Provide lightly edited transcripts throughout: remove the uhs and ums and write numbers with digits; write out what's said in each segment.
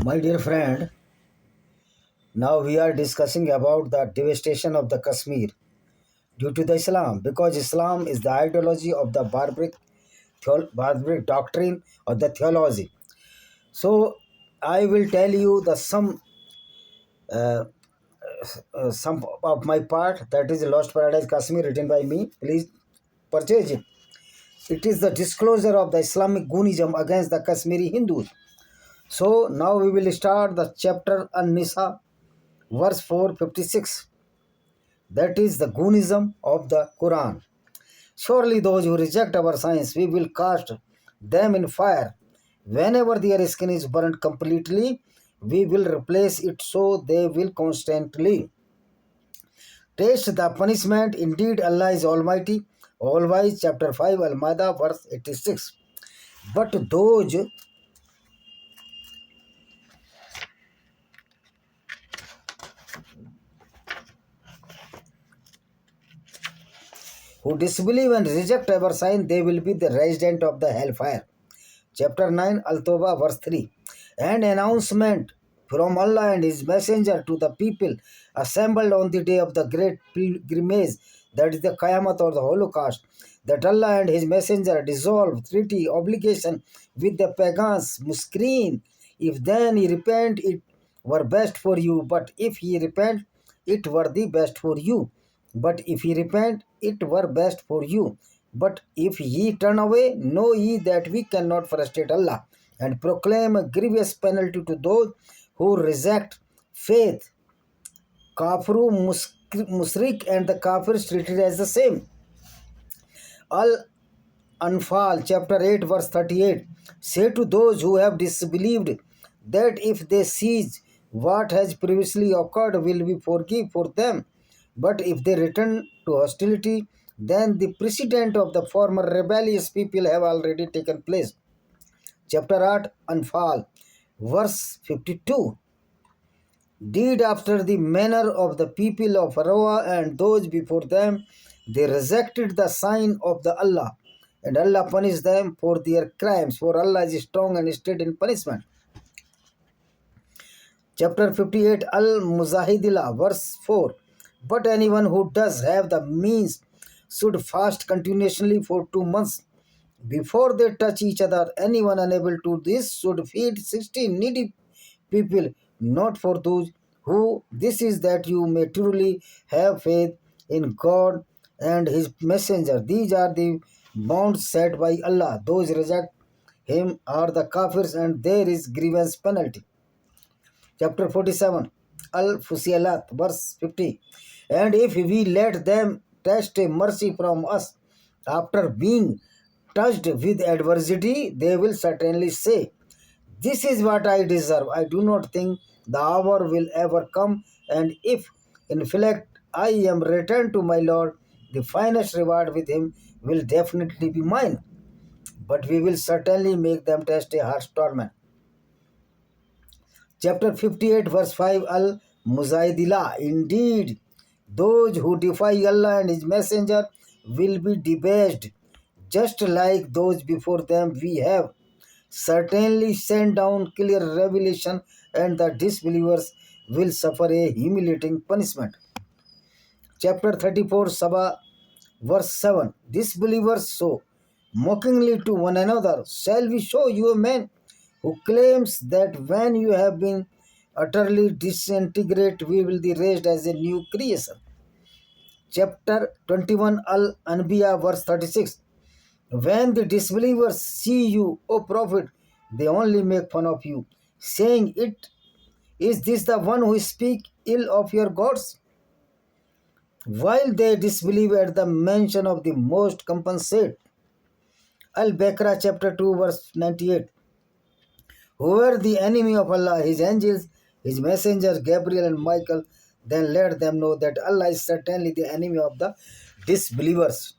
My dear friend, now we are discussing about the devastation of the Kashmir due to the Islam, because Islam is the ideology of the barbaric doctrine of the theology. So I will tell you the uh, some of my part, that is Lost Paradise Kashmir, written by me. Please purchase it. It is the disclosure of the Islamic Gunism against the Kashmiri Hindus. So now we will start the chapter An-Nisa, verse 456. That is the Gunism of the Quran. Surely those who reject our science, we will cast them in fire. Whenever their skin is burnt completely, we will replace it so they will constantly taste the punishment. Indeed, Allah is Almighty, All Wise. Chapter 5, Al-Ma'idah, verse 86. But those who disbelieve and reject our sign, they will be the resident of the hellfire. Chapter 9, Al-Tawbah, verse 3. An announcement from Allah and His Messenger to the people assembled on the day of the great pilgrimage, that is the Qiyamah or the Holocaust, that Allah and His Messenger dissolve treaty obligation with the pagans, Muskreen. If then ye repent, it were best for you, but if ye repent, it were the best for you. But if ye repent, it were best for you. But if ye turn away, know ye that we cannot frustrate Allah, and proclaim a grievous penalty to those who reject faith. Kafru, Musrik, and the Kafirs treated as the same. Al-Anfal, chapter 8, verse 38. Say to those who have disbelieved that if they cease, what has previously occurred will be forgiven for them. But if they return to hostility, then the precedent of the former rebellious people have already taken place. Chapter 8, Anfal, verse 52. Did after the manner of the people of Pharaoh and those before them, they rejected the sign of the Allah, and Allah punished them for their crimes, for Allah is strong and steady in punishment. Chapter 58, Al-Muzahidillah, verse 4. But anyone who does have the means should fast continuously for 2 months before they touch each other. Anyone unable to this should feed 60 needy people, not for those who. This is that you may truly have faith in God and His Messenger. These are the bonds set by Allah. Those reject Him are the kafirs, and there is grievance penalty. Chapter 47, Al-Fusilat, verse 50. And if we let them test a mercy from us after being touched with adversity, they will certainly say, this is what I deserve. I do not think the hour will ever come, and if in fact I am returned to my Lord, the finest reward with Him will definitely be mine. But we will certainly make them test a harsh torment. Chapter 58, verse 5, Al-Muzaidillah. Indeed, those who defy Allah and His Messenger will be debased, just like those before them. We have certainly sent down clear revelation, and the disbelievers will suffer a humiliating punishment. Chapter 34, Sabah, verse 7. Disbelievers so mockingly to one another, shall we show you a man who claims that when you have been utterly disintegrate, we will be raised as a new creation. Chapter 21, Al-Anbiya, verse 36. When the disbelievers see you, O Prophet, they only make fun of you, saying, Is this the one who speak ill of your gods? While they disbelieve at the mention of the most compensate. Al-Baqarah, chapter 2, verse 98. Whoever the enemy of Allah, His angels, His messengers, Gabriel and Michael, then let them know that Allah is certainly the enemy of the disbelievers.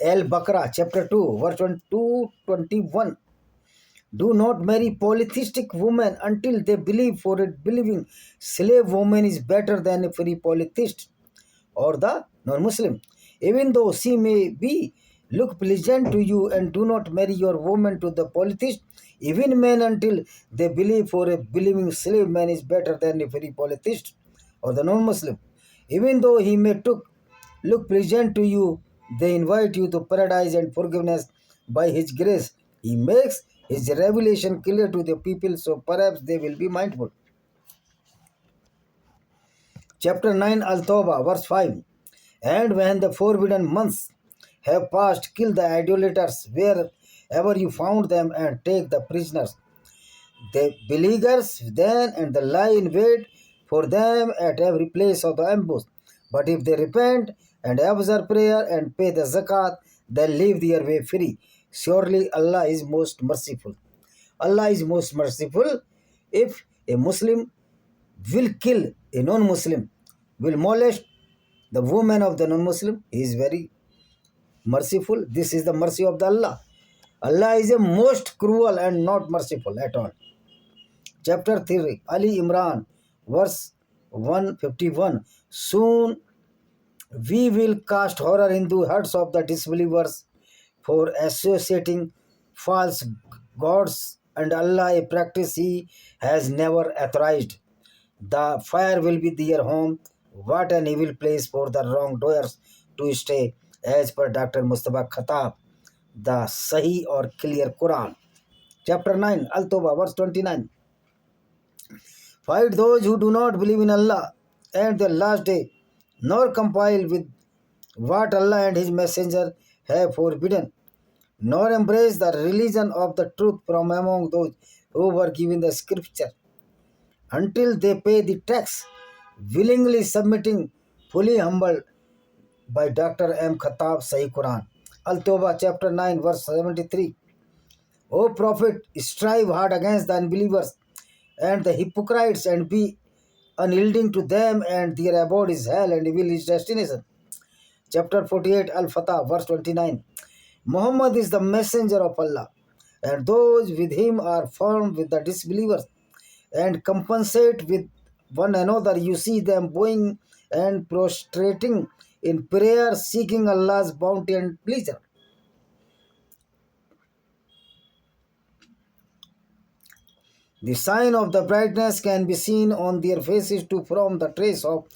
Al-Baqarah, chapter 2, verse 221. Do not marry polytheistic women until they believe, for it believing slave woman is better than a free polytheist or the non-Muslim. Even though she may be look pleasant to you, and do not marry your woman to the polytheist. even men until they believe, for a believing slave man is better than a free polytheist or the non-Muslim. Even though he may look pleasant to you, they invite you to paradise and forgiveness by his grace. He makes his revelation clear to the people, so perhaps they will be mindful. Chapter 9 Al-Tawbah, verse 5. And when the forbidden months have passed, kill the idolaters wherever you found them and take the prisoners. The beleaguers then and the lie in wait for them at every place of the ambush. But if they repent and observe prayer and pay the zakat, then leave their way free. Surely Allah is most merciful. Allah is most merciful. If a Muslim will kill a non-Muslim, will molest the woman of the non-Muslim, he is very merciful. This is the mercy of the Allah. Allah is a most cruel and not merciful at all. Chapter 3, Ali Imran, verse 151. Soon we will cast horror into hearts of the disbelievers for associating false gods and Allah, a practice he has never authorized. The fire will be their home. What an evil place for the wrongdoers to stay, as per Dr. Mustafa Khattab, the Sahih or clear Quran. Chapter 9, Al-Tawbah, verse 29. Fight those who do not believe in Allah and the last day, nor compile with what Allah and His Messenger have forbidden, nor embrace the religion of the truth from among those who were given the scripture, until they pay the tax, willingly submitting, fully humbled by Dr. M. Khattab, Sahih Quran. Al-Tawbah, chapter 9, verse 73. O Prophet, strive hard against the unbelievers and the hypocrites and be unyielding to them, and their abode is hell and evil is destination. Chapter 48 Al-Fatah, verse 29. Muhammad is the messenger of Allah, and those with him are firm with the disbelievers and compensate with one another. You see them bowing and prostrating in prayer, seeking Allah's bounty and pleasure. The sign of the brightness can be seen on their faces to from the trace of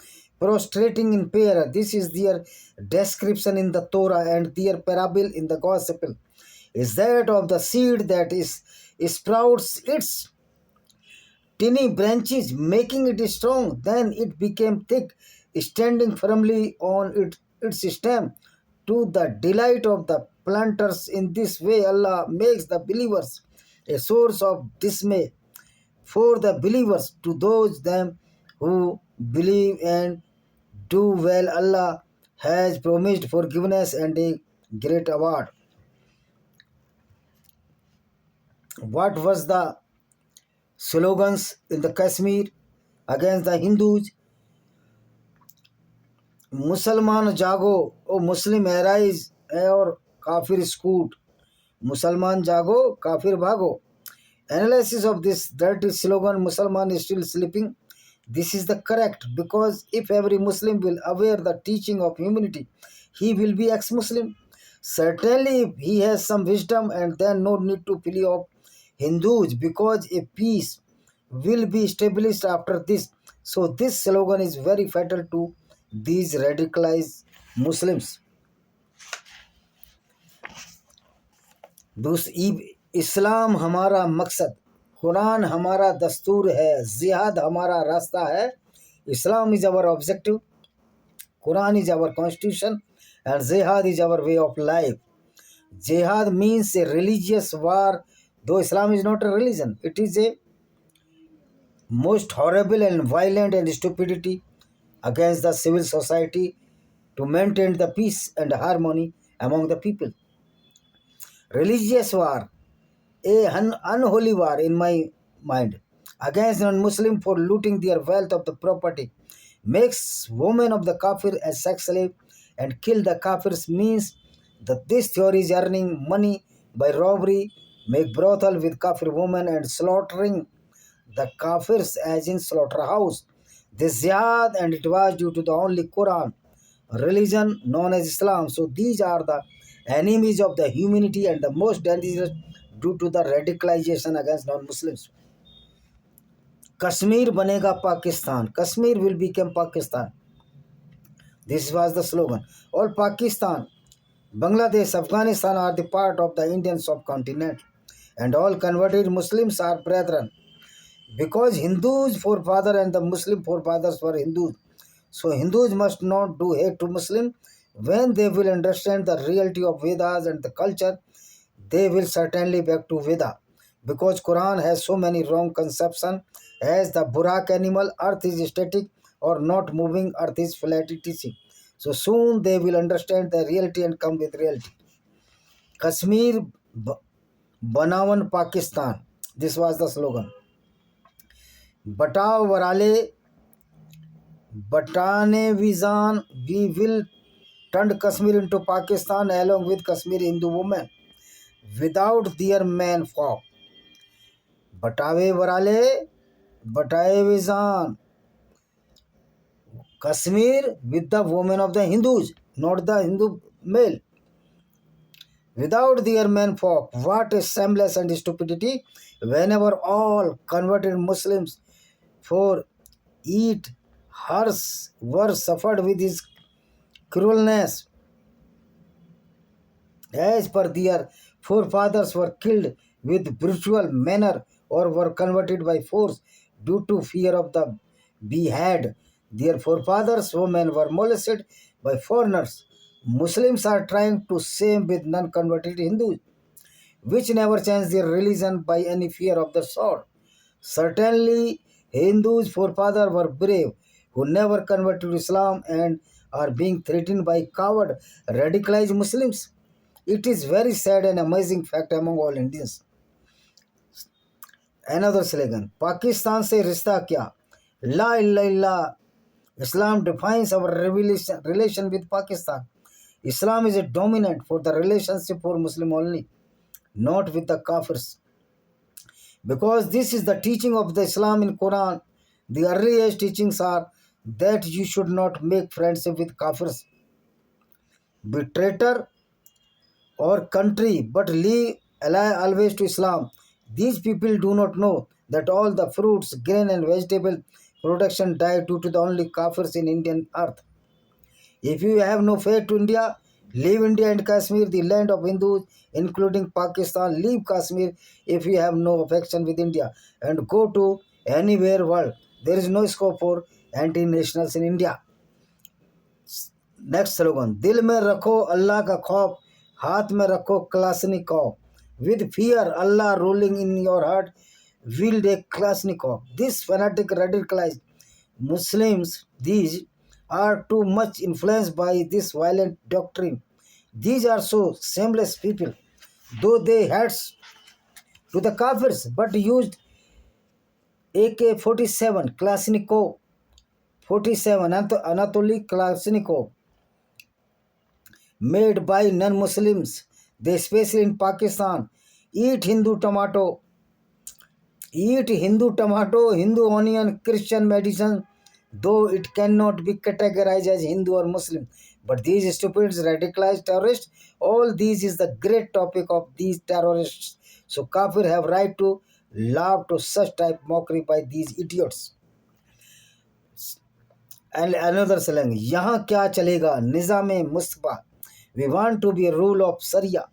prostrating in prayer. This is their description in the Torah, and their parable in the Gospel is that of the seed that sprouts its tiny branches, making it strong. Then it became thick, standing firmly on its stem, to the delight of the planters. In this way, Allah makes the believers a source of dismay for the believers. To those them who believe and do well, Allah has promised forgiveness and a great award. What was the slogans in the Kashmir against the Hindus? Musalman jago, O Muslim arise, or Kafir scoot. Musalman jago, Kafir bhago. Analysis of this dirty slogan, Musalman is still sleeping. This is the correct, because if every Muslim will aware the teaching of humanity, he will be ex-Muslim. Certainly, if he has some wisdom, and then no need to flee of Hindus, because a peace will be established after this. So this slogan is very fatal to these radicalized Muslims. इस्लाम हमारा मकसद, कुरान हमारा दस्तूर है, जिहाद हमारा रास्ता है. Islam is our objective, Quran is our constitution, and jihad is our way of life. Jihad means a religious war, though Islam is not a religion. It is a most horrible and violent and stupidity against the civil society to maintain the peace and harmony among the people. Religious war, an unholy war in my mind, against non-Muslim for looting their wealth of the property, makes women of the kafir as sex slave, and kill the kafirs means that this theory is earning money by robbery, make brothel with kafir women and slaughtering the kafirs as in slaughterhouse. This jihad, and it was due to the only Quran religion known as Islam. So these are the enemies of the humanity and the most dangerous due to the radicalization against non-Muslims. Kashmir banega Pakistan. Kashmir will become Pakistan. This was the slogan. All Pakistan, Bangladesh, Afghanistan are the part of the Indian subcontinent, and all converted Muslims are brethren. Because Hindus forefather and the Muslim forefathers were Hindus, so Hindus must not do hate to Muslim. When they will understand the reality of Vedas and the culture, they will certainly back to Veda. Because Quran has so many wrong conceptions, as the Burak animal, earth is static or not moving, earth is flat, etc. So soon they will understand the reality and come with reality. Kashmir Banawan Pakistan. This was the slogan. Batao Varale Batane Vizan, we will turn Kashmir into Pakistan along with Kashmiri Hindu women without their man folk. Batawe Varale Batae Vizan, Kashmir with the women of the Hindus, not the Hindu male. Without their men folk, what a shameless and stupidity! Whenever all converted Muslims for eat hers were suffered with his cruelness, as per their forefathers were killed with brutal manner or were converted by force due to fear of the behead. Their forefathers' women were molested by foreigners. Muslims are trying to same with non-converted Hindus, which never changed their religion by any fear of the sword. Certainly, Hindus' forefathers were brave, who never converted to Islam and are being threatened by coward, radicalized Muslims. It is very sad and amazing fact among all Indians. Another slogan, Pakistan se rishta kya? La ilaha illallah. Islam defines our relation with Pakistan. Islam is a dominant for the relationship for Muslim only, not with the Kafirs. Because this is the teaching of the Islam in Quran. The earliest teachings are that you should not make friendship with Kafirs, be traitor or country, but leave ally always to Islam. These people do not know that all the fruits, grain and vegetable production die due to the only Kafirs in Indian earth. If you have no faith to India, leave India and Kashmir, the land of Hindus, including Pakistan. Leave Kashmir if you have no affection with India and go to anywhere world. There is no scope for anti-nationals in India. Next slogan, दिल में रखो अल्लाह का खौफ, हाथ में रखो Kalashnikov. With fear, Allah ruling in your heart, wield a Kalashnikov. This fanatic radicalized Muslims, these are too much influenced by this violent doctrine. These are so shameless people, though they heads to the Kafirs, but used AK-47 Kalashnikov 47 Anatoly Kalashnikov made by non-Muslims. They, especially in Pakistan, eat Hindu tomato, Hindu onion, Christian medicine, though it cannot be categorized as Hindu or Muslim. But these stupids, radicalized terrorists, all these is the great topic of these terrorists. So Kafir have right to laugh to such type mockery by these idiots. And another slang, यहाँ क्या चलेगा निज़ाम Mustafa. We want to be a rule of Sharia.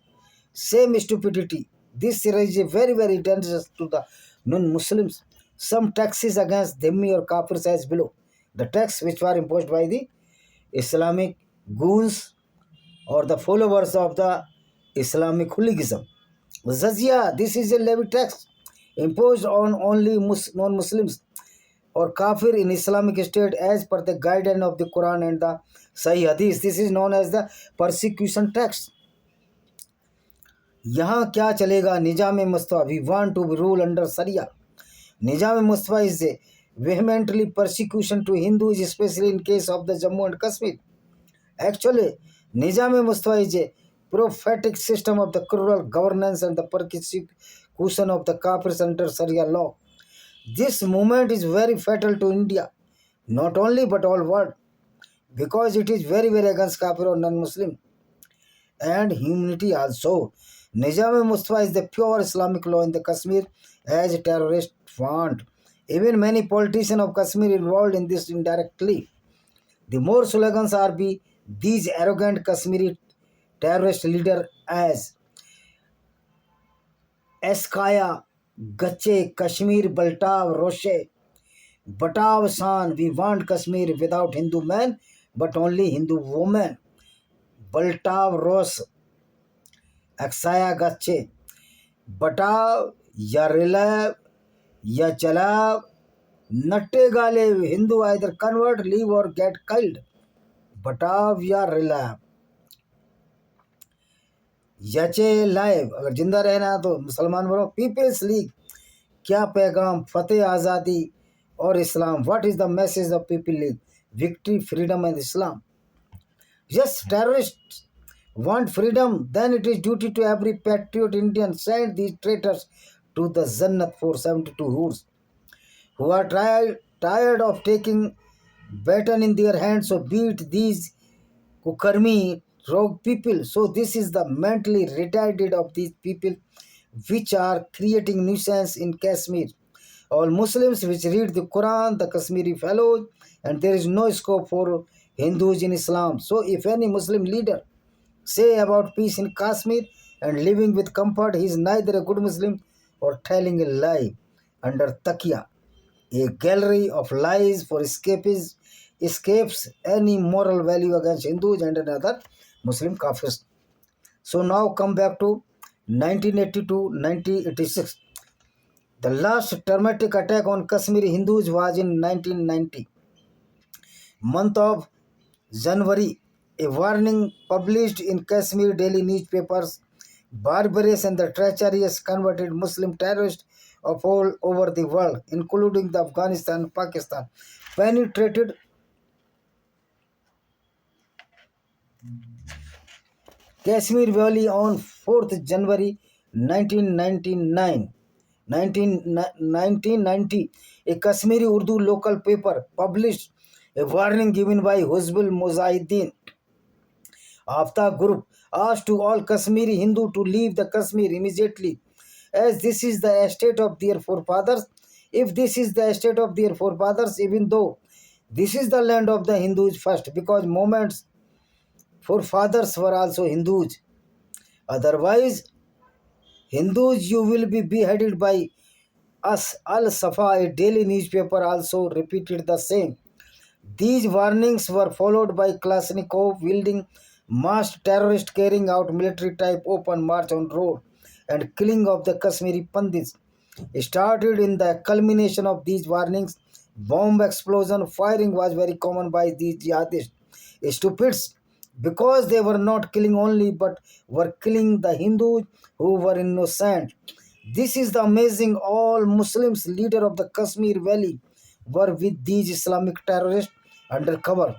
Same stupidity. This is very, very dangerous to the non-Muslims. Some taxes against Dhimmi or Kafirs as below. The tax which were imposed by the Islamic goons or the followers of the Islamic hooliganism. Zazia, this is a levy tax imposed on only non-Muslims or kafir in Islamic State as per the guidance of the Quran and the Sahih Hadith. This is known as the persecution tax. यहाँ क्या चलेगा निजाम Mustafa. We want to rule under Sharia. Nizam Mustafa is a vehemently persecution to Hindus, especially in case of the Jammu and Kashmir. Actually, Nizam Mustafa is a prophetic system of the cruel governance and the persecution of the Kafirs under Sharia law. This movement is very fatal to India, not only but all world, because it is very, very against Kafir or non-Muslim and humanity also. Nizam-e-Mustafa is the pure Islamic law in the Kashmir as terrorists want. Even many politicians of Kashmir involved in this indirectly. The more slogans are be these arrogant Kashmiri terrorist leader as Eskaya, Gache, Kashmir, Baltav, Roshe, Batav San, we want Kashmir without Hindu men, but only Hindu women. Baltav Ros, Aksaya Gache, Batav, Ya Relav, Ya Chalav, Natte Gale, Hindu either convert, leave or get killed. Batav Ya Relav. यचे लाइव अगर जिंदा रहना है तो मुसलमान बनो. Peoples league क्या पैगाम, फतेह आज़ादी और इस्लाम. What is the message of People League? Victory, freedom and Islam. Yes, terrorist want freedom, then it is duty to every patriot Indian send these traitors to the Jannat for 72 hours who are tired of taking baton in their hands. So beat these Kukarmi rogue people. So this is the mentally retarded of these people which are creating nuisance in Kashmir. All Muslims which read the Quran, the Kashmiri fellows, and there is no scope for Hindus in Islam. So if any Muslim leader say about peace in Kashmir and living with comfort, he is neither a good Muslim or telling a lie under Takia, a gallery of lies for escapes any moral value against Hindus and another Muslim Kafirs. So now come back to 1982-1986. The last traumatic attack on Kashmiri Hindus was in 1990, month of January. A warning published in Kashmir daily newspapers, barbarous and the treacherous converted Muslim terrorists of all over the world, including the Afghanistan and Pakistan, penetrated Kashmir Valley on 4th January 1999. 1990, a Kashmiri Urdu local paper published a warning given by Hizbul Mujahideen Aftab group asked to all Kashmiri Hindu to leave the Kashmir immediately, as this is the estate of their forefathers. If this is the estate of their forefathers, even though this is the land of the Hindus first, because moments forefathers were also Hindus. Otherwise, Hindus, you will be beheaded by us. Al Safa, a daily newspaper, also repeated the same. These warnings were followed by Kalashnikov wielding masked terrorists carrying out military type open march on road and killing of the Kashmiri Pandits. Started in the culmination of these warnings, bomb explosion firing was very common by these jihadists. Stupids, because they were not killing only but were killing the Hindus who were innocent. This is the amazing. All Muslims leader of the Kashmir Valley were with these Islamic terrorists under cover.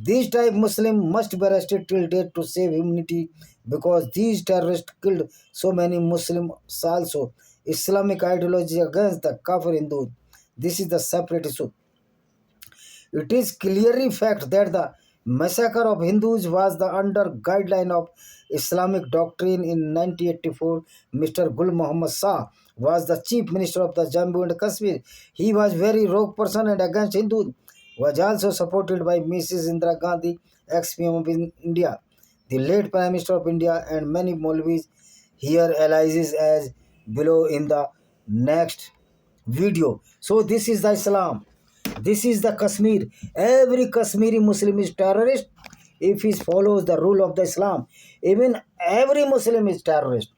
These type Muslim must be arrested till death to save humanity, because these terrorists killed so many Muslims also. Islamic ideology against the Kafir Hindus. This is the separate issue. It is clearly fact that the massacre of Hindus was the under guideline of Islamic doctrine. In 1984, Mr. Gul Muhammad Shah was the chief minister of the Jammu and Kashmir. He was very rogue person and against Hindus. Was also supported by Mrs. Indira Gandhi, ex-PM of India, the late Prime Minister of India, and many Maulvis. Here analysis as below in the next video. So this is the Islam. This is the Kashmir. Every Kashmiri Muslim is terrorist if he follows the rule of the Islam. Even every Muslim is terrorist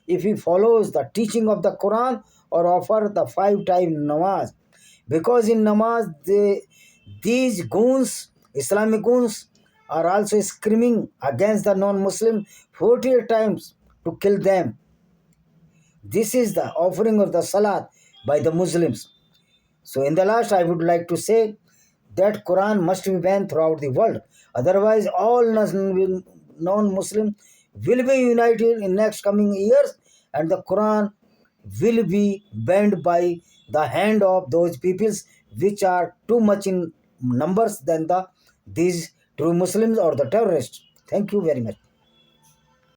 if he follows the teaching of the Quran or offer the 5-time namaz. Because in namaz, these goons, Islamic goons, are also screaming against the non-Muslim 48 times to kill them. This is the offering of the salat by the Muslims. So in the last, I would like to say that Quran must be banned throughout the world. Otherwise, all non-Muslim will be united in next coming years, and the Quran will be banned by the hand of those peoples which are too much in numbers than these true Muslims or the terrorists. Thank you very much.